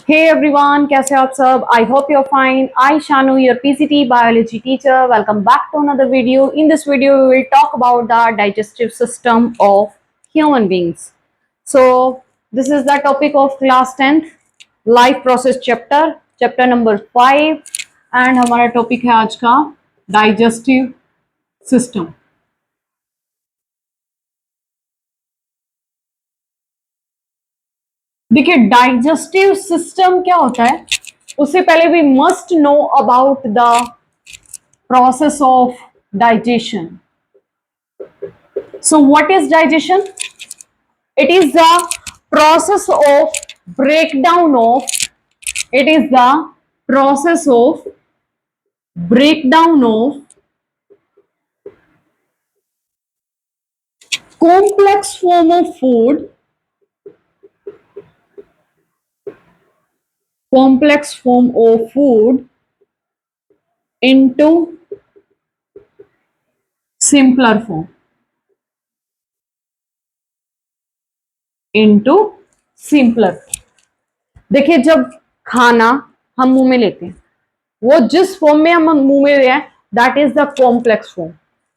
Hey everyone, कैसे हो आप सब? I hope you're fine. I Shanu, your PCT biology teacher. Welcome back to another video. In this video, we will talk about the digestive system of human beings. So, this is the topic of class 10th, life process chapter number 5, and हमारा topic है आज का digestive system. देखिए digestive system क्या होता है, उससे पहले we must know about the process of digestion. So what is digestion? It is the process of breakdown of it is the process of breakdown of complex form of food, complex form of food into simpler form, into simpler. देखिए जब खाना हम मुंह में लेते हैं, वो जिस फॉर्म में हम मुंह में ले हैं, that is the complex form.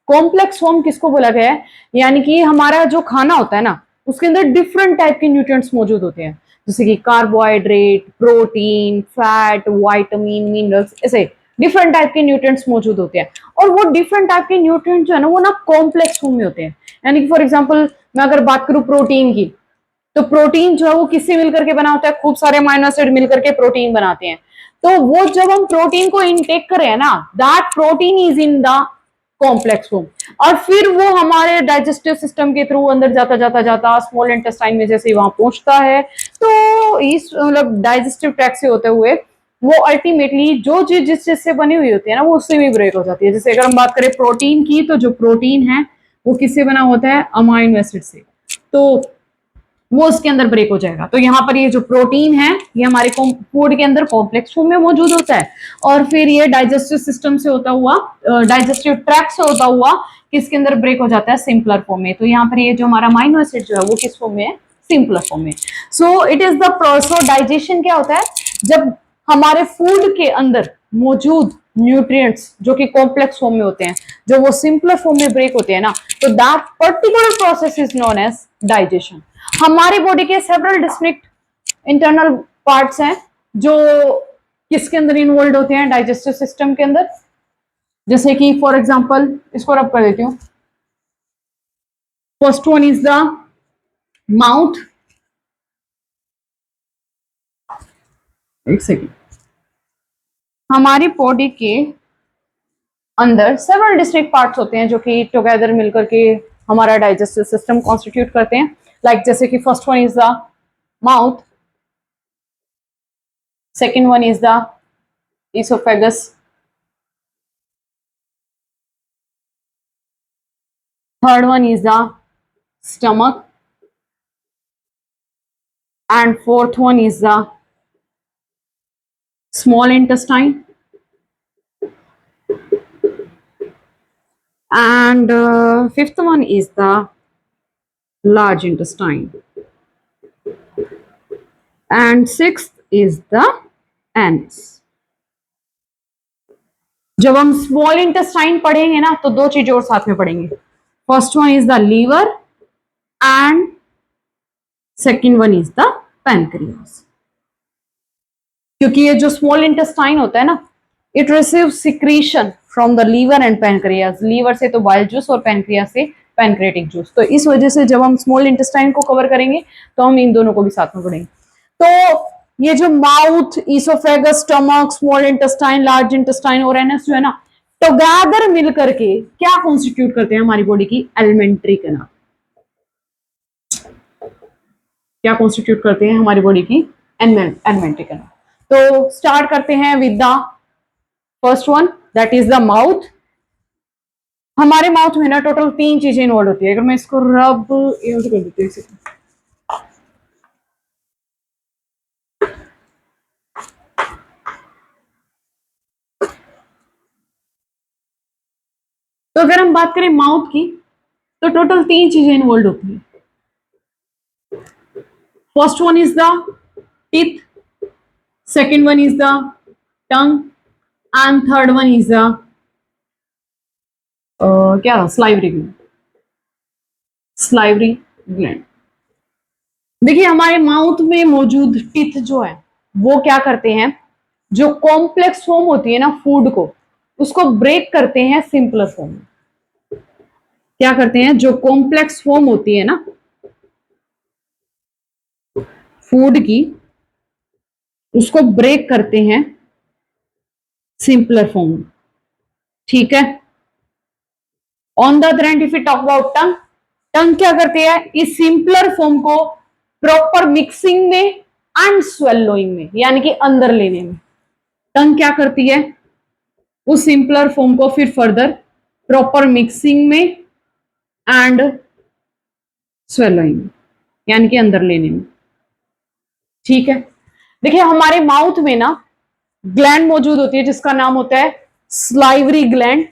Complex form किसको बोला गया है? यानी कि हमारा जो खाना होता है ना, उसके अंदर डिफरेंट टाइप के न्यूट्रिएंट्स मौजूद होते हैं, जैसे कि carbohydrate, protein, fat, vitamin, minerals, ऐसे डिफरेंट टाइप के न्यूट्रिएंट्स मौजूद होते हैं. और वो डिफरेंट टाइप के न्यूट्रिएंट जो है ना, वो ना कॉम्प्लेक्स फॉर्म में होते हैं. यानी कि फॉर एग्जाम्पल मैं अगर बात करूं प्रोटीन की, तो प्रोटीन जो है वो किससे मिलकर के बना होता है? खूब सारे अमीनो एसिड मिलकर के प्रोटीन बनाते हैं. तो वो जब हम प्रोटीन को इनटेक कर रहे हैं ना, that protein is in the complex form, और फिर वो हमारे डाइजेस्टिव सिस्टम के थ्रू अंदर जाता जाता जाता स्मॉल इंटेस्टाइन में जैसे वहां पहुंचता है, तो इस मतलब डाइजेस्टिव ट्रैक्ट से होते हुए वो अल्टीमेटली जो चीज जिस चीज से बनी हुई होती है ना, वो उससे भी ब्रेक हो जाती है. जैसे अगर हम बात करें प्रोटीन की, तो जो प्रोटीन है वो किससे बना होता है? अमाइनो एसिड से. तो वो उसके अंदर ब्रेक हो जाएगा. तो यहाँ पर ये जो प्रोटीन है, ये हमारे फूड के अंदर कॉम्प्लेक्स फॉर्म में मौजूद होता है, और फिर ये डाइजेस्टिव सिस्टम से होता हुआ, डाइजेस्टिव ट्रैक्ट से होता हुआ किसके अंदर ब्रेक हो जाता है? सिंपलर फॉर्म में. तो यहाँ पर ये जो हमारा अमीनो एसिड जो है वो किस फॉर्म में है? सिंपलर फॉर्म में. So it is the process. Digestion क्या होता है? जब हमारे फूड के अंदर मौजूद न्यूट्रिएंट्स जो कि कॉम्प्लेक्स फॉर्म में होते हैं, जो वो सिंपलर फॉर्म में ब्रेक होते हैं ना, तो that particular process is known as digestion. हमारी बॉडी के सेवरल डिस्टिंक्ट इंटरनल पार्ट्स हैं जो किसके अंदर इन्वॉल्व होते हैं? डाइजेस्टिव सिस्टम के अंदर. जैसे कि फॉर एग्जांपल इसको रब कर देती हूँ. First one is the mouth. एक सेकेंड. हमारी बॉडी के अंदर सेवरल डिस्टिंक्ट पार्ट्स होते हैं जो कि टुगेदर मिलकर के हमारा डाइजेस्टिव सिस्टम कॉन्स्टिट्यूट करते हैं. लाइक जैसे कि first one is the mouth, second one is the esophagus, third one is the stomach, and fourth one is the small intestine, and fifth one is the large intestine, and sixth is the anus. जब हम small intestine पढ़ेंगे ना, तो दो चीजें और साथ में पढ़ेंगे. First one is the liver and second one is the pancreas. क्योंकि ये जो स्मॉल इंटेस्टाइन होता है ना, it receive secretion from the liver and pancreas. Liver से तो बाइल जूस और पैनक्रियास से पैनक्रेटिक जूस. तो इस वजह से जब हम स्मॉल इंटेस्टाइन को कवर करेंगे, तो हम इन दोनों को भी साथ में पढ़ेंगे. तो ये जो mouth, oesophagus, stomach, small intestine, large intestine और एनएस जो है ना, टुगेदर मिल करके क्या कॉन्स्टिट्यूट करते हैं? हमारी बॉडी की एलिमेंट्री कैनाल. क्या कॉन्स्टिट्यूट करते हैं? हमारी बॉडी की एलिमेंट्री कैनाल. तो स्टार्ट करते हैं with the first one, that is the mouth. हमारे माउथ में ना टोटल 3 चीजें इन्वॉल्व होती है. अगर मैं इसको रब कर देती हूँ, तो अगर हम बात करें माउथ की, तो टोटल 3 चीजें इन्वॉल्व होती है. First one is the teeth, second one is the tongue, and third one is the क्या salivary gland. salivary gland. देखिए हमारे माउथ में मौजूद टीथ जो है वो क्या करते हैं, जो कॉम्प्लेक्स फॉर्म होती है ना फूड को, उसको ब्रेक करते हैं सिंपलर फॉर्म में. क्या करते हैं, जो कॉम्प्लेक्स फॉर्म होती है ना फूड की, उसको ब्रेक करते हैं सिंपलर फॉर्म में. ठीक है. On the other hand if you talk about tongue, tongue क्या करती है, इस सिंपलर फॉर्म को प्रॉपर मिक्सिंग में एंड स्वेलोइंग में, यानी कि अंदर लेने में, टंग क्या करती है, उस सिंपलर फॉर्म को फिर फर्दर प्रॉपर मिक्सिंग में एंड स्वेलोइंग में, यानी कि अंदर लेने में. ठीक है. देखिए हमारे माउथ में ना ग्लैंड मौजूद होती है जिसका नाम होता है स्लाइवरी ग्लैंड,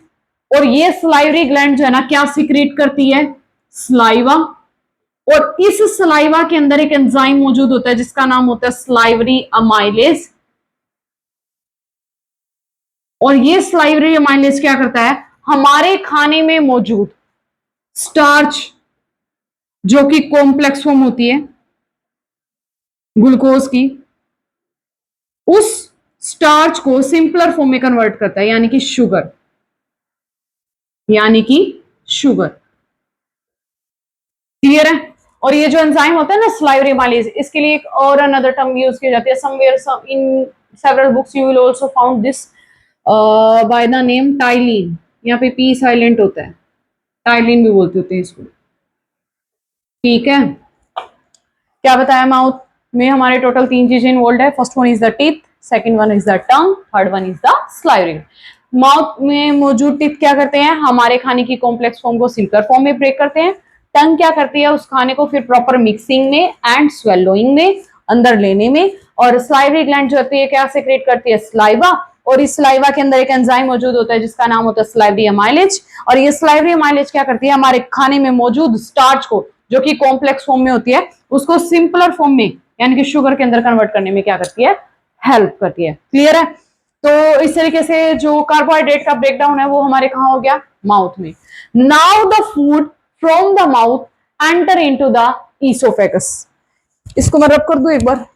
और ये स्लाइवरी ग्लैंड जो है ना क्या सिक्रीट करती है, स्लाइवा. और इस स्लाइवा के अंदर एक एंजाइम मौजूद होता है जिसका नाम होता है स्लाइवरी अमाइलेज. और ये स्लाइवरी अमाइलेज क्या करता है, हमारे खाने में मौजूद स्टार्च जो कि कॉम्प्लेक्स फॉर्म होती है ग्लूकोज की, उस स्टार्च को सिंपलर फॉर्म में कन्वर्ट करता है, यानी कि शुगर, यानी कि शुगर. क्लियर है. और ये जो एंजाइम होता है ना स्लाइवरी अमाइलेज, इसके लिए एक और अनदर टर्म यूज की जाती है, somewhere in several books you will also found this by the name ptyalin. यहाँ पे पी साइलेंट होता है, टाइलिन भी बोलते होते हैं इसको. ठीक है. क्या बताया, माउथ में हमारे टोटल 3 चीजें इन्वॉल्व है. First one is the teeth, second one is the tongue, third one is the salivary. Mouth में मौजूद टीथ क्या करते हैं, हमारे खाने की कॉम्प्लेक्स फॉर्म को सिंपलर फॉर्म में ब्रेक करते हैं. टंग क्या करती है, उस खाने को फिर प्रॉपर मिक्सिंग में एंड स्वेलोइंग में, अंदर लेने में. और स्लाइवरी ग्लैंड जो होती है क्या सेक्रेट करती है, स्लाइवा. और इस स्लाइवा के अंदर एक एंजाइम मौजूद होता है जिसका नाम होता है स्लाइवरी अमाइलेज. और ये स्लाइवरी अमाइलेज क्या करती है, हमारे खाने में मौजूद स्टार्च को जो कि कॉम्प्लेक्स फॉर्म में होती है उसको सिंपलर फॉर्म में यानी कि शुगर के अंदर कन्वर्ट करने में क्या करती है, हेल्प करती है. क्लियर है. तो इस तरीके से जो कार्बोहाइड्रेट का ब्रेकडाउन है वो हमारे कहां हो गया, माउथ में. Now the food from the mouth enter into the oesophagus. इसको मैं रब कर दूं एक बार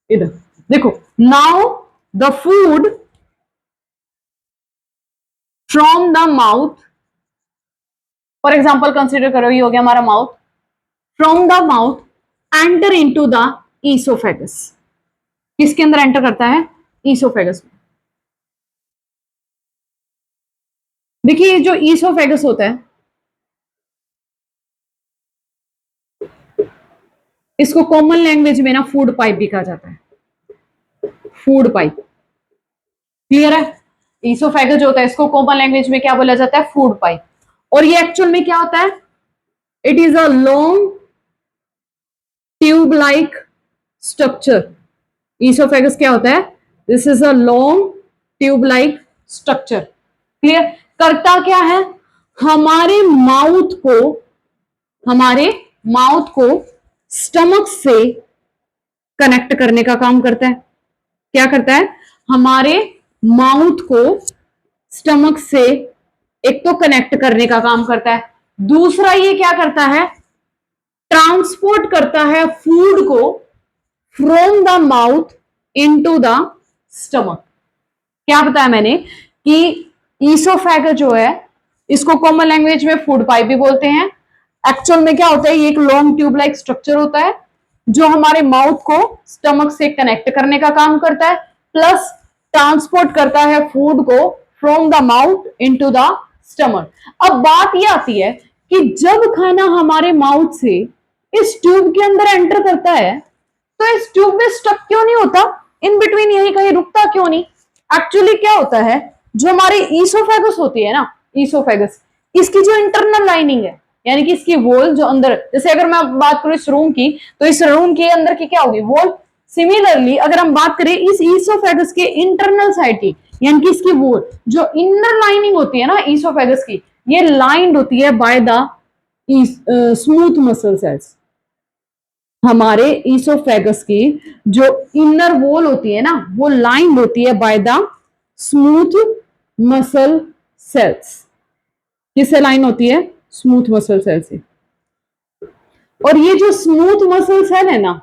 इधर, देखो. Now the food from the mouth, for example consider करो ये हो गया हमारा mouth. From the mouth enter into the oesophagus. किसके अंदर एंटर करता है, ईसोफेगस में. देखिए जो ईसोफेगस होता है इसको कॉमन लैंग्वेज में ना फूड पाइप भी कहा जाता है, फूड पाइप. क्लियर है. ईसोफेगस जो होता है इसको कॉमन लैंग्वेज में क्या बोला जाता है, फूड पाइप. और ये एक्चुअल में क्या होता है, it is a long tube like structure. Oesophagus क्या होता है, this is a long tube like structure. Clear. करता क्या है, हमारे माउथ को स्टमक से कनेक्ट करने का काम करता है. क्या करता है, हमारे माउथ को स्टमक से एक तो कनेक्ट करने का काम करता है, दूसरा ये क्या करता है, ट्रांसपोर्ट करता है फूड को from the mouth into the stomach. क्या बताया मैंने कि ईसोफेगस जो है इसको कॉमन लैंग्वेज में फूड पाइप भी बोलते हैं. एक्चुअल में क्या होता है, ये एक लॉन्ग ट्यूब लाइक स्ट्रक्चर होता है जो हमारे माउथ को स्टमक से कनेक्ट करने का काम करता है, प्लस ट्रांसपोर्ट करता है फूड को from the mouth into the stomach. अब बात यह आती है कि जब खाना हमारे माउथ से इस ट्यूब के अंदर एंटर करता है तो इस ट्यूब में स्टक क्यों नहीं होता, इन बिटवीन यही कहीं रुकता क्यों नहीं. एक्चुअली क्या होता है, जो हमारी ईसोफेगस होती है ना, ईसोफेगस, इसकी जो इंटरनल लाइनिंग है यानी कि इसकी वॉल जो अंदर, जैसे अगर मैं बात करूं इस रूम की तो इस रूम के अंदर की क्या होगी, वॉल. सिमिलरली अगर हम बात करें इस ईसोफेगस के इंटरनल साइड की यानी कि इसकी वॉल, जो इनर लाइनिंग होती है ना ईसोफेगस की, ये लाइंड होती है by the smooth muscle cells. हमारे ईसोफेगस की जो इनर वॉल होती है ना, वो लाइंड होती है by the smooth muscle cells. किससे लाइन होती है? स्मूथ मसल सेल से। और ये जो स्मूथ मसल सेल है ना,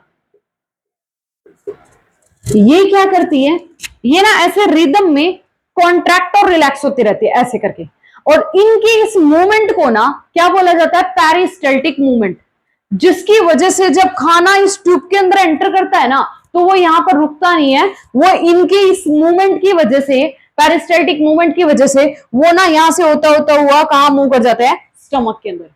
ये क्या करती है? ये ना ऐसे रिदम में कॉन्ट्रैक्ट और रिलैक्स होती रहती है ऐसे करके। और इनकी इस मूवमेंट को ना क्या बोला जाता है? Peristaltic movement. जिसकी वजह से जब खाना इस ट्यूब के अंदर एंटर करता है ना, तो वो यहां पर रुकता नहीं है, वो इनकी इस मूवमेंट की वजह से, पेरिस्टल्टिक मूवमेंट की वजह से वो ना यहां से होता होता हुआ कहां मूव कर जाता है? स्टमक के अंदर।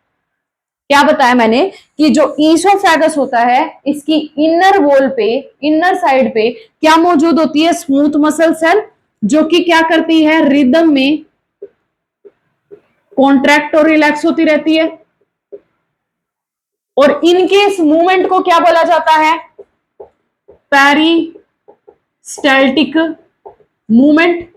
क्या बताया मैंने कि जो ईसोफेगस होता है, इसकी इनर वॉल पे, इनर साइड पे क्या मौजूद होती है? स्मूथ मसल सेल, जो कि क्या करती है? रिदम में कॉन्ट्रैक्ट और रिलैक्स होती रहती है। और इनके इस मूवमेंट को क्या बोला जाता है? Peristaltic movement.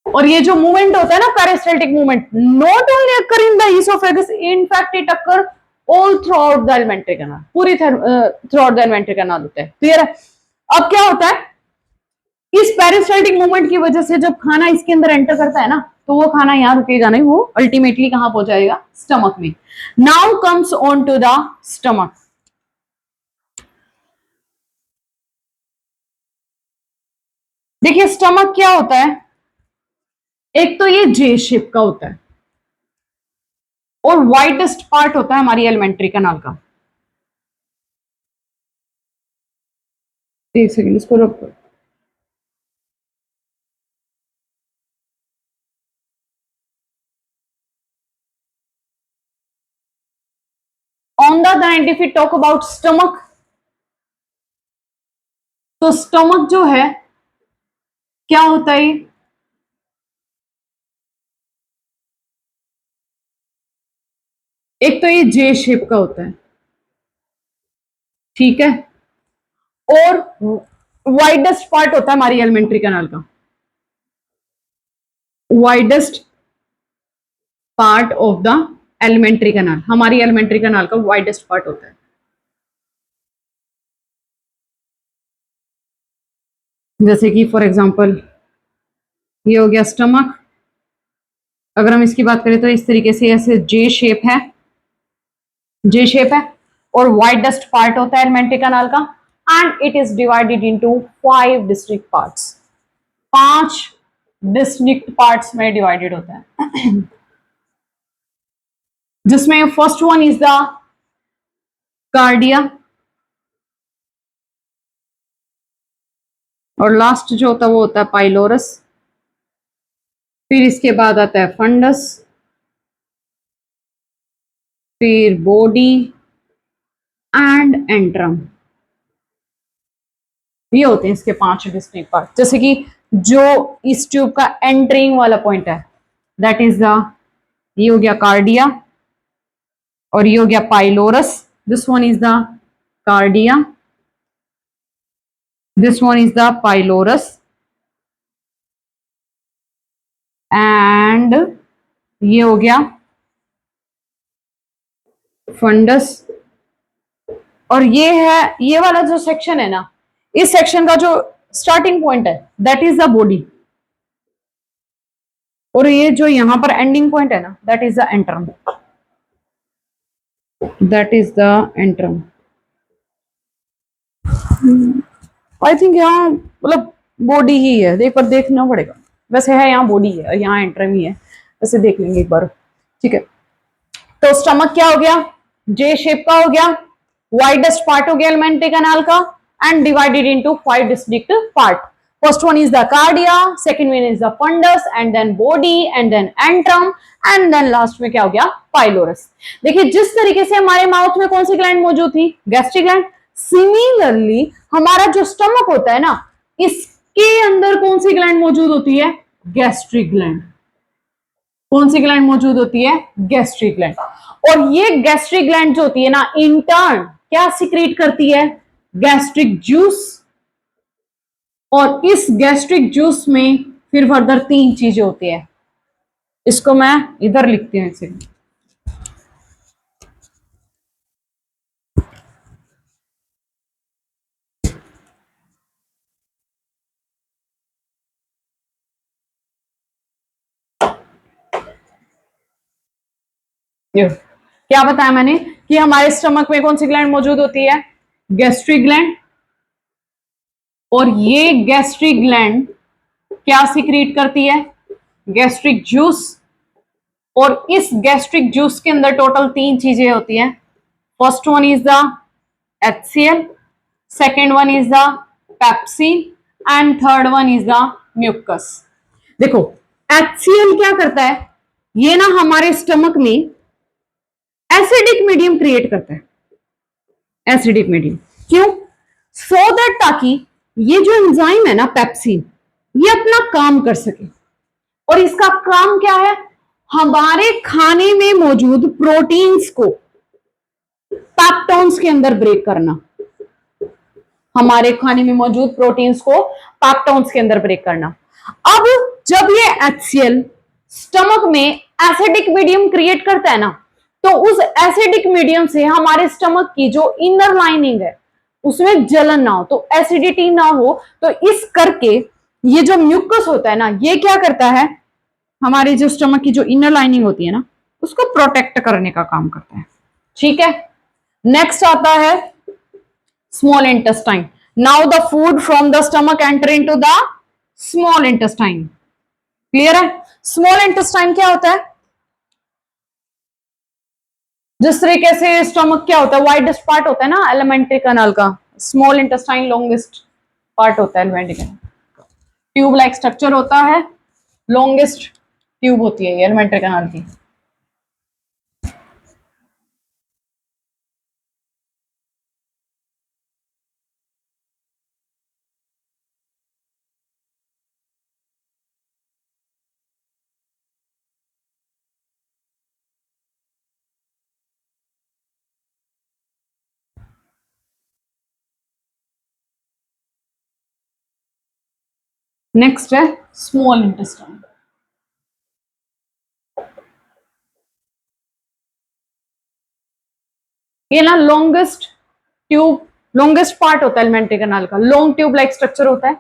और ये जो मूवमेंट होता है ना, peristaltic movement, not only occur in the oesophagus, in fact it occur all throughout the alimentary canal, पूरी throughout the alimentary canal होता है। क्लियर है? अब क्या होता है, इस पेरिस्टैल्टिक मूवमेंट की वजह से जब खाना इसके अंदर एंटर करता है ना, तो वो खाना यहां रुकेगा नहीं, वो अल्टीमेटली कहां पहुंचाएगा? स्टमक में। Now comes on to the stomach. देखिए स्टमक क्या होता है, एक तो ये जे शेप का होता है और वाइडेस्ट पार्ट होता है हमारी एलिमेंट्री कैनाल का। एक सेकेंड इसको रखो। On the 90 feet talk about stomach. तो स्टमक जो है क्या होता है? एक तो ये जे शेप का होता है, ठीक है, और वाइडेस्ट पार्ट होता है हमारी एलिमेंट्री कैनाल का। Widest part of the alimentary canal, हमारी एलिमेंट्री कैनाल का वाइडेस्ट पार्ट होता है। जैसे कि फॉर एग्जांपल ये हो गया स्टमक। अगर हम इसकी बात करें तो इस तरीके से ऐसे जे शेप है, जे शेप है, और वाइडेस्ट पार्ट होता है एलिमेंट्री कैनाल का। And it is divided into 5 district parts. 5 district parts में डिवाइडेड होता है, जिसमें first one is the cardia, और लास्ट जो होता है वो होता है पाइलोरस। फिर इसके बाद आता है फंडस, फिर बॉडी एंड एंट्रम। ये होते हैं इसके 5 डिस्टिंक्ट पार्ट। जैसे कि जो इस ट्यूब का एंट्रिंग वाला पॉइंट है, दैट इज द, ये हो गया कार्डिया, और ये हो गया pylorus. This one is the cardia, this one is the pylorus, and ये हो गया फंडस। और ये है, ये वाला जो सेक्शन है ना, इस सेक्शन का जो स्टार्टिंग पॉइंट है दैट इज द बॉडी, और ये जो यहां पर एंडिंग पॉइंट है ना, that is the antrum, that is the antrum. I think यहाँ मतलब बॉडी ही है, एक बार देखना पड़ेगा। वैसे है यहाँ बॉडी है, यहाँ एंट्रम ही है, वैसे देख लेंगे एक बार। ठीक है, तो स्टमक क्या हो गया? जे शेप का हो गया, वाइडेस्ट पार्ट हो गया एलिमेंट्री कैनाल का, and divided into 5 distinct part. First one is the cardia, second one is the fundus, and then body, and then antrum, and then last में क्या हो गया? पाइलोरस। देखिए जिस तरीके से हमारे माउथ में कौन सी ग्लैंड मौजूद थी? Gastric gland. सिमिलरली हमारा जो स्टमक होता है ना, इसके अंदर कौन सी ग्लैंड मौजूद होती है? Gastric gland. कौन सी ग्लैंड मौजूद होती है? Gastric gland. और ये गैस्ट्रिक ग्लैंड जो होती है ना, इंटर्न क्या सिक्रीट करती है? Gastric juice. और इस गैस्ट्रिक जूस में फिर फर्दर 3 चीजें होती है। इसको मैं इधर लिखती हूं, ये क्या बताया मैंने कि हमारे स्टमक में कौन सी ग्लैंड मौजूद होती है? Gastric gland. और ये गैस्ट्रिक ग्लैंड क्या सिक्रीट करती है? Gastric juice. और इस गैस्ट्रिक जूस के अंदर टोटल 3 चीजें होती हैं। First one is the HCl, second one is the pepsin and third one is the mucus. देखो HCl क्या करता है? ये ना हमारे स्टमक में एसिडिक मीडियम क्रिएट करता है। एसिडिक मीडियम क्यों? सो दैट ताकि ये जो एंजाइम है ना पेप्सिन, ये अपना काम कर सके। और इसका काम क्या है? हमारे खाने में मौजूद प्रोटीन्स को पेप्टोन्स के अंदर ब्रेक करना। हमारे खाने में मौजूद प्रोटीन्स को पेप्टोन्स के अंदर ब्रेक करना। अब जब ये HCl स्टमक में एसिडिक मीडियम क्रिएट करता है ना, तो उस एसिडिक मीडियम से हमारे स्टमक की जो इनर लाइनिंग है उसमें जलन ना हो, तो एसिडिटी ना हो, तो इस करके ये जो म्यूकस होता है ना, ये क्या करता है? हमारे जो स्टमक की जो इनर लाइनिंग होती है ना, उसको प्रोटेक्ट करने का काम करता है। ठीक है, नेक्स्ट आता है small intestine. Now the food from the stomach enter into the small intestine. Clear है? स्मॉल इंटेस्टाइन क्या होता है? जिस तरीके से स्टमक क्या होता है, वाइडेस्ट पार्ट होता है ना एलिमेंट्री कैनाल का, स्मॉल इंटेस्टाइन लॉन्गेस्ट पार्ट होता है alimentary canal. Tube like structure होता है, लॉन्गेस्ट ट्यूब होती है एलिमेंट्री कैनाल की। नेक्स्ट है स्मॉल इंटेस्टाइन। ये ना लॉन्गेस्ट ट्यूब, लॉन्गेस्ट पार्ट होता है एलिमेंट्री कैनाल का, लॉन्ग ट्यूब लाइक स्ट्रक्चर होता है।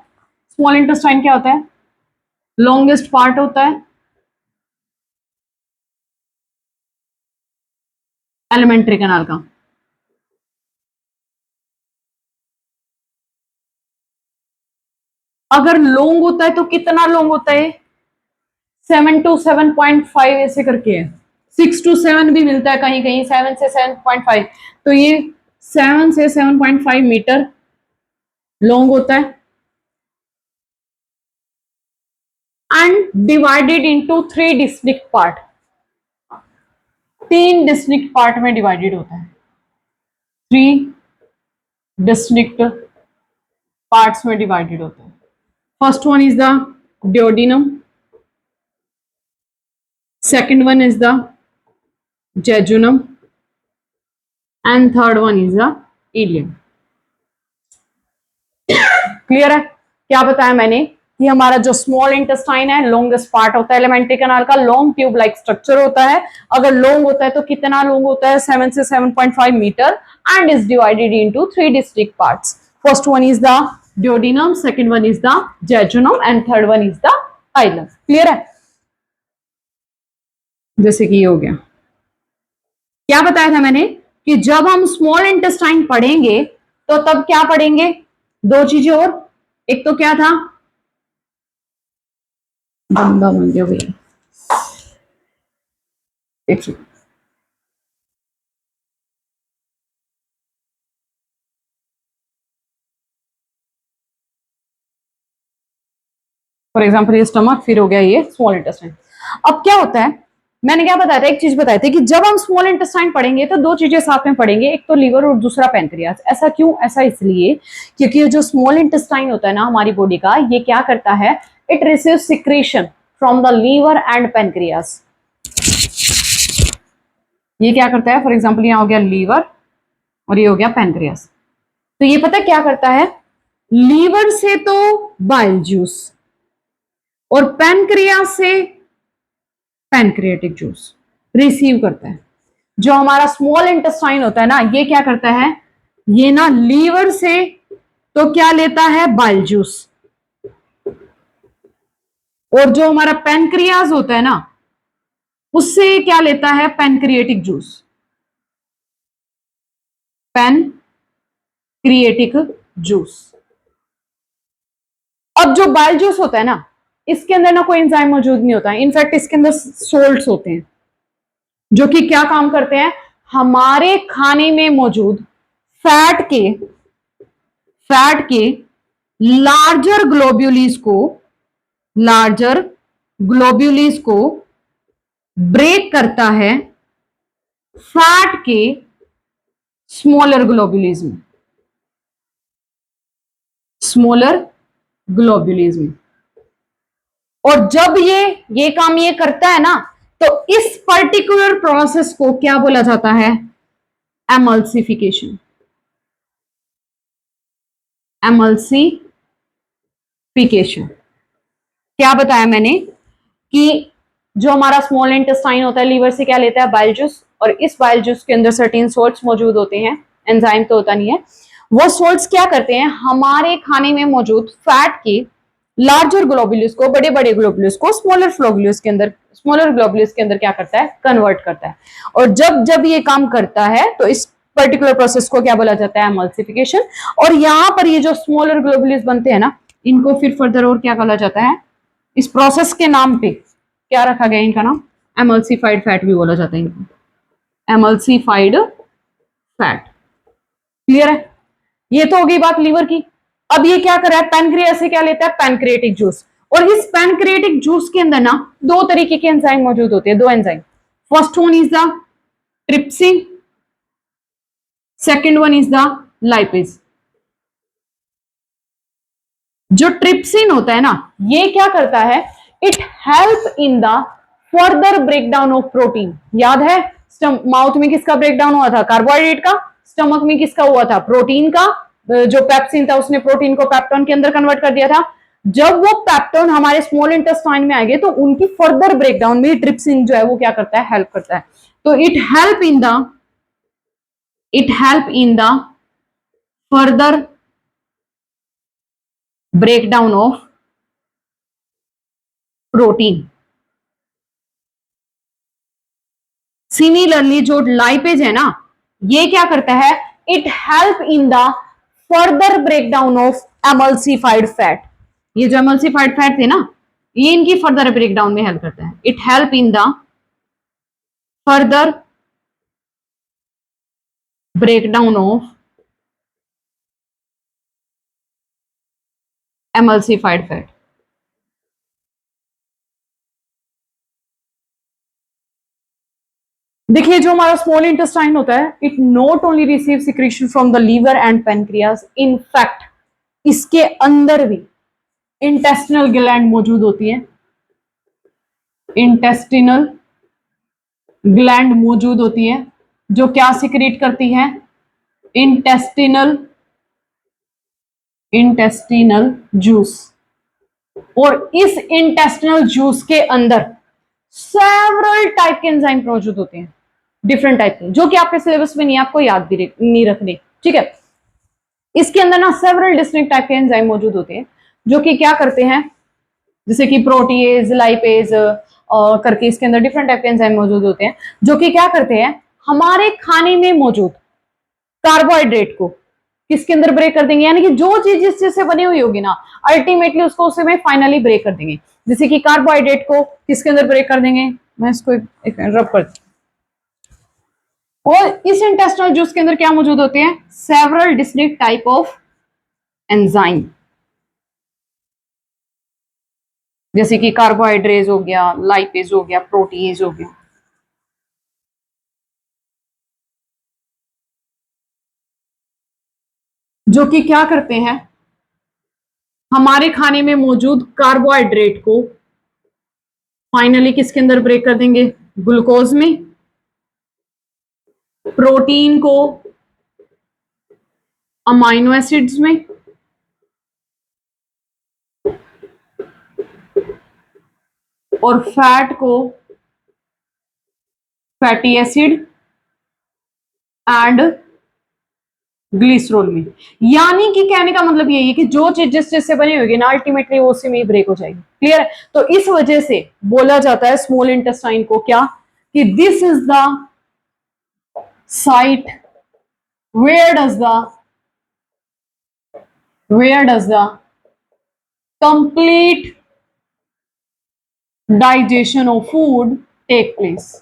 स्मॉल इंटेस्टाइन क्या होता है? लॉन्गेस्ट पार्ट होता है एलिमेंट्री कैनाल का। अगर लॉन्ग होता है तो कितना लॉन्ग होता है? 7 to 7.5 ऐसे करके है, 6 to 7 भी मिलता है कहीं कहीं, 7 से 7.5। तो ये 7 से 7.5 मीटर लॉन्ग होता है and divided into 3 district part. 3 district part में डिवाइडेड होता है, 3 डिस्ट्रिक्ट पार्ट्स में डिवाइडेड होता है। First one is the duodenum, second one is the jejunum and third one is the ileum। Clear है? क्या बताया मैंने कि हमारा जो स्मॉल इंटेस्टाइन है लॉन्गेस्ट पार्ट होता है एलिमेंट्री कैनाल का, लॉन्ग ट्यूब लाइक स्ट्रक्चर होता है। अगर लॉन्ग होता है तो कितना लॉन्ग होता है? 7 से 7.5 metre and is divided into 3 district parts. First one is the duodenum, second one is the jejunum and third one is the ileum. Clear है? जैसे कि ये हो गया। क्या बताया था मैंने कि जब हम स्मॉल इंटेस्टाइन पढ़ेंगे तो तब क्या पढ़ेंगे? 2 चीजें और। एक तो क्या था? बंदा बन गया भैया, एक सेकंड। फॉर एग्जाम्पल ये स्टमक, फिर हो गया ये स्मॉल इंटेस्टाइन। अब क्या होता है, मैंने क्या बताया था, एक चीज बताई थी कि जब हम स्मॉल इंटेस्टाइन पढ़ेंगे तो 2 चीजें साथ में पढ़ेंगे, एक तो लीवर और दूसरा पैनक्रियास। ऐसा क्यों? ऐसा इसलिए क्योंकि ये जो स्मॉल इंटेस्टाइन होता है ना हमारी बॉडी का, ये क्या करता है? It receive secretion from the liver and pancreas. ये क्या करता है? फॉर एग्जाम्पल यहाँ हो गया लीवर और ये हो गया पैनक्रियास। तो ये पता क्या करता है? लीवर से तो बाइल जूस और पैनक्रियास से पैनक्रियाटिक जूस रिसीव करता है। जो हमारा स्मॉल इंटेस्टाइन होता है ना, ये क्या करता है? ये ना लीवर से तो क्या लेता है? Bile juice. और जो हमारा पैनक्रियाज होता है ना, उससे क्या लेता है? Pancreatic juice, pancreatic juice. अब जो बाइल जूस होता है ना, इसके अंदर ना कोई एंजाइम मौजूद नहीं होता है, इनफैक्ट इसके अंदर सोल्ट्स होते हैं जो कि क्या काम करते हैं? हमारे खाने में मौजूद फैट के लार्जर ग्लोब्यूलिस को ब्रेक करता है फैट के स्मॉलर ग्लोब्यूलिस में। और जब ये काम ये करता है ना, तो इस पर्टिकुलर प्रोसेस को क्या बोला जाता है? एमल्सिफिकेशन। क्या बताया मैंने कि जो हमारा स्मॉल इंटेस्टाइन होता है, लीवर से क्या लेता है? बाइल जूस, और इस बाइल जूस के अंदर सर्टेन सोल्ट्स मौजूद होते हैं, एंजाइम तो होता नहीं है। वो सोल्ट्स क्या करते हैं? हमारे खाने में मौजूद फैट के लार्जर ग्लोबुलस को, बड़े बड़े ग्लोबुलस को स्मॉलर ग्लोबुलस के अंदर क्या करता है? कन्वर्ट करता है। और जब जब ये काम करता है तो इस पर्टिकुलर प्रोसेस को क्या बोला जाता है? एमल्सिफिकेशन। और यहां पर ये जो स्मॉलर ग्लोबुलस बनते हैं ना, इनको फिर फर्दर और क्या बोला जाता है? इस प्रोसेस के नाम पे क्या रखा गया? इनका नाम एमल्सिफाइड फैट भी बोला जाता है इनको, एमल्सिफाइड फैट। क्लियर है? ये तो हो गई बात लीवर की। अब ये क्या कर रहा है? पैनक्रियास से क्या लेता है? Pancreatic juice. और इस पैनक्रिएटिक जूस के अंदर ना दो तरीके के एंजाइम मौजूद होते हैं, दो enzyme. First one is the trypsin, second one is the lipase. जो ट्रिप्सिन होता है ना, ये क्या करता है? It help in the further breakdown of protein. याद है माउथ में किसका ब्रेकडाउन हुआ था? कार्बोहाइड्रेट का। स्टमक में किसका हुआ था? प्रोटीन का। जो पेप्सिन था उसने प्रोटीन को पेप्टोन के अंदर कन्वर्ट कर दिया था। जब वो पेप्टोन हमारे स्मॉल इंटेस्टाइन में आएंगे तो उनकी फर्दर ब्रेकडाउन में ट्रिप्सिन जो है वो क्या करता है? हेल्प करता है। तो it help in the further breakdown of protein. Similarly जो लाइपेज है ना, ये क्या करता है? It help in the further breakdown of emulsified fat. ये जो एमल्सिफाइड फैट थे ना, ये इनकी फर्दर ब्रेकडाउन में हेल्प करता है। It help in the further breakdown of emulsified fat. देखिए जो हमारा स्मॉल इंटेस्टाइन होता है, it not only receive secretion from the liver and pancreas, in fact इसके अंदर भी इंटेस्टिनल ग्लैंड मौजूद होती है। इंटेस्टिनल ग्लैंड मौजूद होती है जो क्या सिक्रीट करती है? Intestinal juice. और इस इंटेस्टिनल जूस के अंदर सेवरल टाइप के एंजाइम मौजूद होते हैं, डिफरेंट टाइप के, जो कि आपके सिलेबस में नहीं, आपको याद भी नहीं रखने। ठीक है? इसके अंदर ना सेवरल डिस्टिंक्ट टाइप के एंजाइम मौजूद होते हैं जो कि क्या करते हैं? जैसे कि प्रोटीएज, लाइपेज करके इसके अंदर डिफरेंट टाइप के एंजाइम मौजूद होते हैं जो कि क्या करते हैं? हमारे खाने में मौजूद कार्बोहाइड्रेट को किसके अंदर ब्रेक कर देंगे? यानी कि जो चीज जिस चीज से बनी हुई होगी ना, अल्टीमेटली उसको उसे में फाइनली ब्रेक कर देंगे। जैसे कि कार्बोहाइड्रेट को किसके अंदर ब्रेक कर देंगे? मैं इसको एक रब कर। और इस इंटेस्टिनल जूस के अंदर क्या मौजूद होते हैं? Several distinct type of enzyme, जैसे कि कार्बोहाइड्रेट हो गया, लाइपेज हो गया, प्रोटीएज हो गया। जो कि क्या करते हैं? हमारे खाने में मौजूद कार्बोहाइड्रेट को फाइनली किसके अंदर ब्रेक कर देंगे? ग्लूकोज में। प्रोटीन को अमाइनो एसिड्स में, और फैट को फैटी एसिड एंड ग्लिसरॉल में। यानी कि कहने का मतलब यही है कि जो चीज जिस चीज से बनी होगी ना, अल्टीमेटली वो उसी में ही ब्रेक हो जाएगी। क्लियर है? तो इस वजह से बोला जाता है स्मॉल इंटेस्टाइन को क्या? कि this is the site where does the complete digestion of food take place.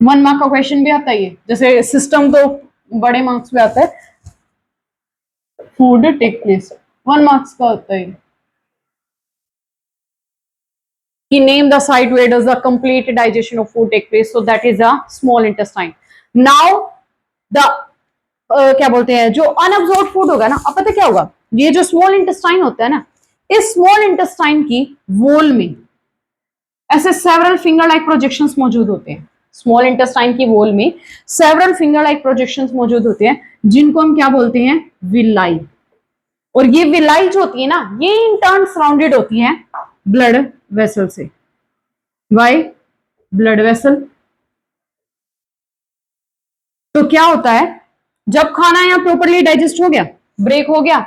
1 mark का क्वेश्चन भी आता है ये, जैसे सिस्टम तो बड़े मार्क्स में आता है, फूड टेक प्लेस 1 मार्क्स का होता है कि name the site where does the complete digestion of food take place, so that is the small intestine. Now the क्या बोलते हैं, जो अनअब्जॉर्ब फूड होगा ना, अब पता क्या होगा, ये जो स्मॉल इंटेस्टाइन होता है ना, इस स्मॉल इंटेस्टाइन की वॉल में ऐसे सेवरल फिंगर लाइक प्रोजेक्शंस मौजूद होते हैं। स्मॉल इंटेस्टाइन की वॉल में सेवरल फिंगर लाइक प्रोजेक्शंस मौजूद होते हैं, जिनको हम क्या बोलते हैं, विलाई। और ये विलाई जो होती है ना, ये इन टर्न सराउंडेड होती हैं ब्लड वेसल से, बाय ब्लड वेसल। तो क्या होता है, जब खाना यहां प्रॉपरली डाइजेस्ट हो गया, ब्रेक हो गया,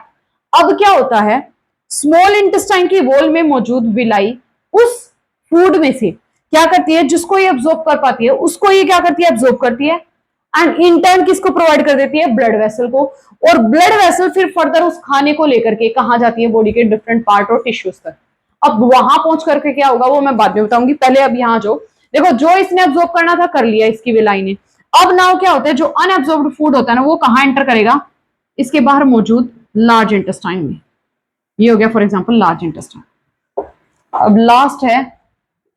अब क्या होता है, स्मॉल इंटेस्टाइन की वॉल में मौजूद विलाई उस फूड में से क्या करती है, जिसको ये अब्सॉर्ब कर पाती है उसको ये क्या करती है, अब्सॉर्ब करती है, एंड इन टर्न किसको प्रोवाइड कर देती है, ब्लड वेसल को। और ब्लड वेसल फिर फर्दर उस खाने को लेकर के कहां जाती है, बॉडी के डिफरेंट पार्ट और टिश्यूज तक। अब वहां पहुंच करके क्या होगा वो मैं बाद में बताऊंगी, पहले अब यहाँ जो देखो, जो इसने अब्सॉर्ब करना था कर लिया इसकी विलाई ने। अब नाउ क्या होता है, जो अनएब्सॉर्ब्ड फूड होता है ना, वो कहां एंटर करेगा, इसके बाहर मौजूद लार्ज इंटेस्टाइन में। ये हो गया फॉर एग्जांपल लार्ज इंटेस्टाइन। अब लास्ट है,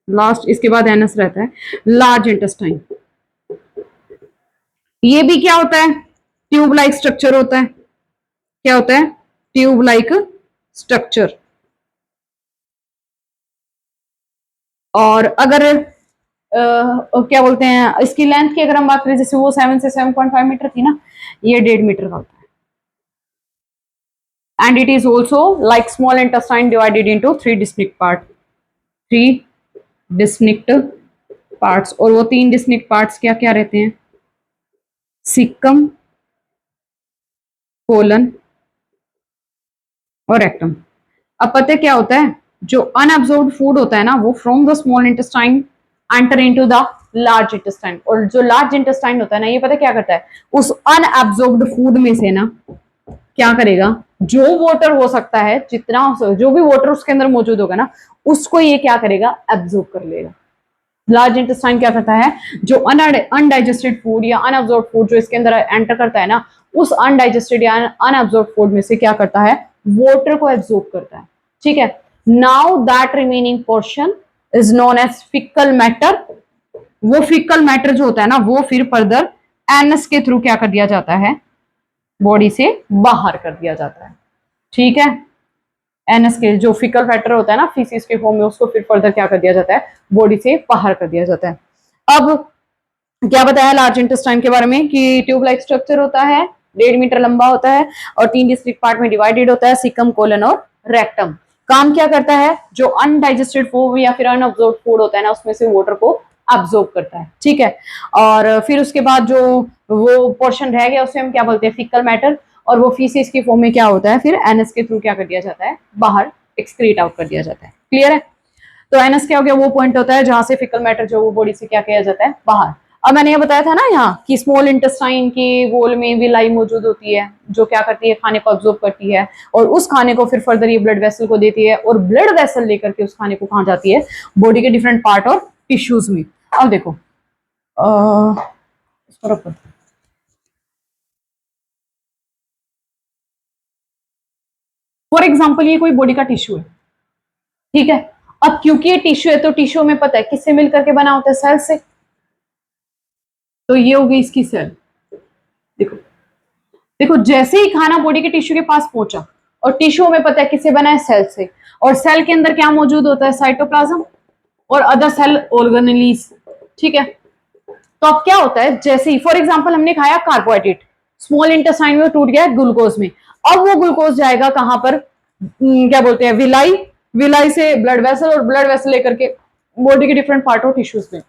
लास्ट इसके बाद एनस रहता है, लार्ज इंटेस्टाइन। ये भी क्या होता है, ट्यूब लाइक स्ट्रक्चर होता है। क्या होता है, ट्यूब लाइक स्ट्रक्चर। और अगर क्या बोलते हैं, इसकी लेंथ की अगर हम बात करें, जैसे वो 7 से 7.5 मीटर थी ना, ये 1.5 मीटर का होता है। And it is also like small intestine divided into 3 distinct part, 3 distinct parts. और वो 3 डिस्टिंक्ट पार्ट्स क्या क्या रहते हैं, सिक्कम, कोलन और रेक्टम। अब पता है क्या होता है, जो अनअब्सॉर्ब्ड फूड होता है ना, वो from the small intestine enter into the large intestine. और जो लार्ज इंटेस्टाइन होता है ना, ये पता क्या करता है, उस अनअब्सॉर्ब्ड फूड में से ना क्या करेगा, जो वाटर हो सकता है, जितना जो भी वाटर उसके अंदर मौजूद होगा ना, उसको ये क्या करेगा, एब्जॉर्ब कर लेगा। लार्ज इंटेस्टाइन क्या करता है, जो अनडाइजेस्टेड फूड या अनअब्सॉर्ब्ड फूड जो इसके अंदर एंटर करता है ना, उस अनडाइजेस्टेड या अनअब्सॉर्ब्ड फूड में से क्या करता है, वाटर को एब्सॉर्ब करता है। ठीक है, now that remaining portion is known as faecal matter. वो फिकल मैटर जो होता है ना, वो फिर फर्दर एनस के थ्रू क्या कर दिया जाता है, बॉडी से बाहर कर दिया जाता है। ठीक है, एनएस के जो फिकल मैटर होता है ना फीसिस के फॉर्म में, उसको फिर फर्दर क्या कर दिया जाता है, बॉडी से बाहर कर दिया जाता है। अब क्या बताया लार्ज इंटेस्टाइन के बारे में, कि ट्यूब लाइक स्ट्रक्चर होता है, 1.5 मीटर लंबा होता है और 3 डिस्ट्रिक्ट पार्ट में डिवाइडेड होता है, सिकम, कोलन और रेक्टम। काम क्या करता है, जो अनडाइजेस्टेड फूड या फिर अनअब्सॉर्ब्ड फूड होता है ना, उसमें से वाटर को अब्सॉर्ब करता है। ठीक है, और फिर उसके बाद जो वो पोर्शन रह गया उसे हम क्या बोलते हैं, फिकल मैटर। और वो फीसिस की फॉर्म में क्या होता है, फिर एनएस के थ्रू क्या कर दिया जाता है, बाहर एक्सक्रीट आउट कर दिया जाता है। क्लियर है, तो एनएस क्या हो गया, वो पॉइंट होता है जहां से फिकल मैटर जो वो बॉडी से क्या किया जाता है, बाहर। अब मैंने ये बताया था ना यहाँ कि स्मॉल इंटेस्टाइन की वॉल में विलाई मौजूद होती है, जो क्या करती है, खाने को अब्सॉर्ब करती है और उस खाने को फिर फर्दर ये ब्लड वेसल को देती है, और ब्लड वेसल लेकर के उस खाने को कहाँ जाती है, बॉडी के डिफरेंट पार्ट और टिश्यूज में। अब देखो फॉर एग्जाम्पल ये कोई बॉडी का टिश्यू है, ठीक है। अब क्योंकि ये टिश्यू है तो टिश्यू में पता है किससे मिलकर के बना होता है, सेल से। तो ये हो गई इसकी सेल। देखो देखो, जैसे ही खाना बॉडी के टिश्यू के पास पहुंचा, और टिश्यू में पता है किससे बना है, सेल से। और सेल के अंदर क्या मौजूद होता है, साइटोप्लाज्म और अदर सेल ऑर्गेनेलीज। ठीक है, तो अब क्या होता है, जैसे ही फॉर एग्जांपल हमने खाया कार्बोहाइड्रेट, स्मॉल इंटेस्टाइन में टूट गया ग्लूकोज में, अब वो ग्लूकोज जाएगा कहां पर, क्या बोलते हैं, विलाई, विलाई से ब्लड वेसल, और ब्लड वेसल लेकर के बॉडी के डिफरेंट पार्ट और टिश्यूज में।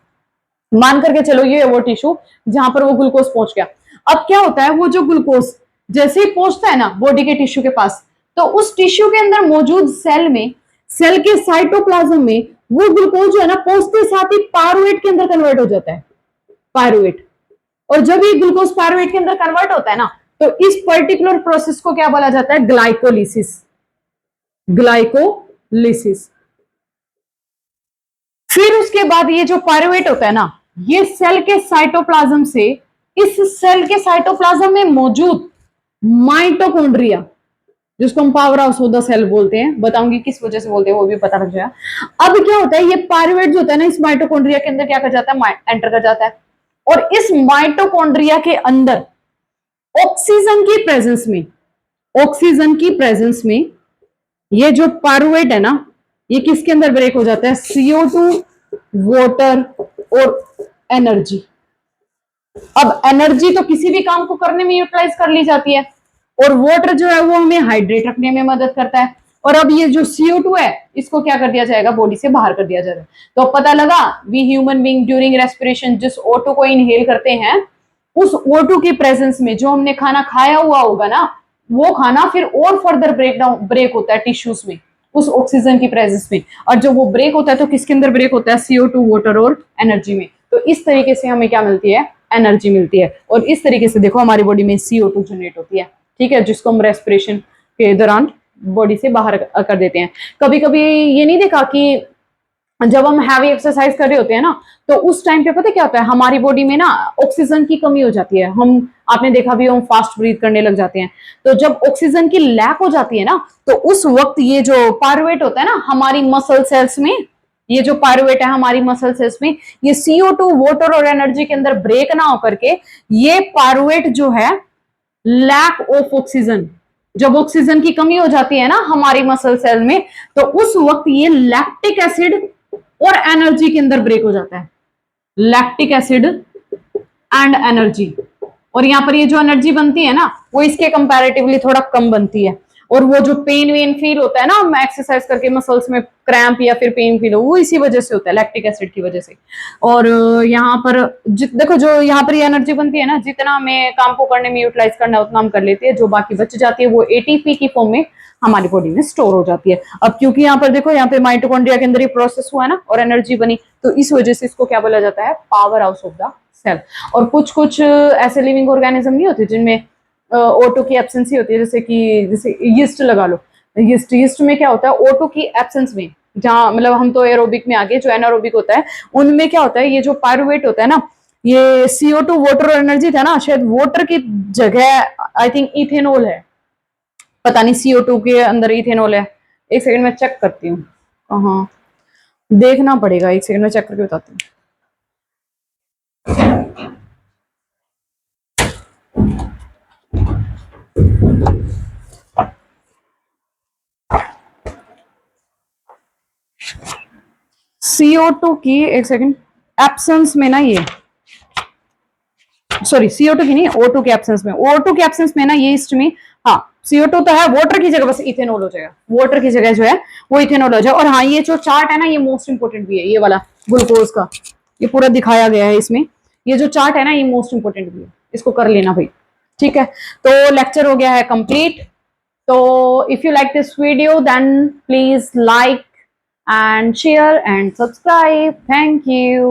मान करके चलो ये वो टिश्यू जहां पर वो ग्लूकोज पहुंच गया। अब क्या होता है, वो जो ग्लूकोज जैसे ही पहुंचता है ना बॉडी के टिश्यू के पास, तो उस टिश्यू के अंदर मौजूद सेल में सेल के साइटोप्लाज्म में वो ग्लूकोज जो है ना पहुंचते साथ ही पायरुवेट के अंदर कन्वर्ट हो जाता है, पायरुवेट। और जब ये ग्लूकोज पायरुवेट के अंदर कन्वर्ट होता है ना, तो इस पर्टिकुलर प्रोसेस को क्या बोला जाता है? Glycolysis, glycolysis. फिर उसके बाद ये जो पायरुवेट होता है ना, ये सेल के साइटोप्लाज्म से, इस सेल के साइटोप्लाज्म में मौजूद माइटोकॉन्ड्रिया, जिसको हम power house of the cell बोलते हैं, बताऊंगी किस वजह से बोलते हैं वो भी पता लग जाएगा। अब क्या होता है, ये पायरुवेट जो होता है ना, इस माइटोकॉन्ड्रिया के अंदर क्या कर जाता है? एंटर कर जाता है। और इस माइटोकॉन्ड्रिया के अंदर ऑक्सीजन की प्रेजेंस में, ऑक्सीजन की प्रेजेंस में ये जो पायरुवेट है ना, ये किसके अंदर ब्रेक हो जाता है? CO2, वाटर और एनर्जी। अब एनर्जी तो किसी भी काम को करने में यूटिलाइज कर ली जाती है, और वाटर जो है वो हमें हाइड्रेट रखने में मदद करता है। और अब ये जो CO2 है, इसको क्या कर दिया जाएगा? बॉडी से बाहर कर दिया जाएगा। तो पता लगा, we human being during respiration जिस O2 को इनहेल करते हैं, उस O2 की प्रेजेंस में जो हमने खाना खाया हुआ होगा ना, वो खाना फिर और फर्दर ब्रेक होता है टिश्यूज में, उस ऑक्सीजन की प्रेजेंस में। और जब वो ब्रेक होता है तो किसके अंदर ब्रेक होता है? CO2, वाटर और एनर्जी में। तो इस तरीके से हमें क्या मिलती है? एनर्जी मिलती है। और इस तरीके से देखो हमारी बॉडी में CO2 जनरेट होती है, ठीक है, जिसको हम रेस्पिरेशन के दौरान बॉडी से बाहर कर देते हैं। कभी कभी ये नहीं देखा कि जब हम हैवी एक्सरसाइज कर रहे होते हैं ना, तो उस टाइम पे पता क्या होता है, हमारी बॉडी में ना ऑक्सीजन की कमी हो जाती है। हम, आपने देखा भी, हम फास्ट ब्रीथ करने लग जाते हैं। तो जब ऑक्सीजन की लैक हो जाती है ना, तो उस वक्त ये जो पायरुवेट होता है ना हमारी मसल सेल्स में, ये जो पायरुवेट है हमारी मसल सेल्स में, ये CO2, वाटर और एनर्जी के अंदर ब्रेक ना होकर के, ये पायरुवेट जो है, लैक ऑफ ऑक्सीजन, जब ऑक्सीजन की कमी हो जाती है ना हमारी मसल सेल में, तो उस वक्त ये लैक्टिक एसिड और एनर्जी के अंदर ब्रेक हो जाता है। Lactic acid and energy. और यहां पर ये जो एनर्जी बनती है ना, वो इसके कंपैरेटिवली थोड़ा कम बनती है। और वो जो पेन वेन फील होता है ना, हम एक्सरसाइज करके मसल्स में क्रैम्प या फिर पेन फील हो, वो इसी वजह से होता है, लैक्टिक एसिड की वजह से। और यहाँ पर देखो, जो यहाँ पर ये एनर्जी बनती है ना, जितना हमें काम को करने में यूटिलाइज करना है उतना हम कर लेते हैं, जो बाकी बच जाती है वो ATP की फॉर्म में हमारी बॉडी में स्टोर हो जाती है। अब क्योंकि यहाँ पर देखो, यहाँ पे माइटोकॉन्ड्रिया के अंदर ये प्रोसेस हुआ है ना, और एनर्जी बनी, तो इस वजह से इसको क्या बोला जाता है? Power house of the cell. और कुछ कुछ ऐसे लिविंग ऑर्गेनिज्म नहीं होते जिनमें O2 की एब्सेंस ही होती है, जैसे यीस्ट लगा लो। यीस्ट में क्या होता है? O2 की एब्सेंस में, जहां मतलब हम तो एरोबिक में आ गए, जो एनारोबिक होता है उनमें क्या होता है, ये जो पायरुवेट होता है ना, ये CO2, वाटर और एनर्जी था ना, शायद वाटर की जगह आई थिंक इथेनॉल है, पता नहीं CO2 के अंदर इथेनॉल है। एक सेकंड में चेक करती हूँ, हाँ देखना पड़ेगा, एक सेकंड में चेक करके बताती हूँ। CO2 की, एक सेकंड, एब्सेंस में ना, ये सॉरी CO2 की नहीं, O2 के एब्सेंस में, O2 के एब्सेंस में ना ये ईस्ट में, हाँ CO2 तो है, वाटर की जगह बस इथेनॉल हो जाएगा, वाटर की जगह जो है वो इथेनॉल हो जाएगा। और हाँ, ये जो चार्ट है ना, ये मोस्ट इंपोर्टेंट भी है, ये वाला ग्लूकोज का, ये पूरा दिखाया गया है इसमें। ये जो चार्ट है ना, ये मोस्ट इंपोर्टेंट भी है, इसको कर लेना भाई, ठीक है। तो लेक्चर हो गया है कंप्लीट। तो if you like this video then please like and share and subscribe. Thank you.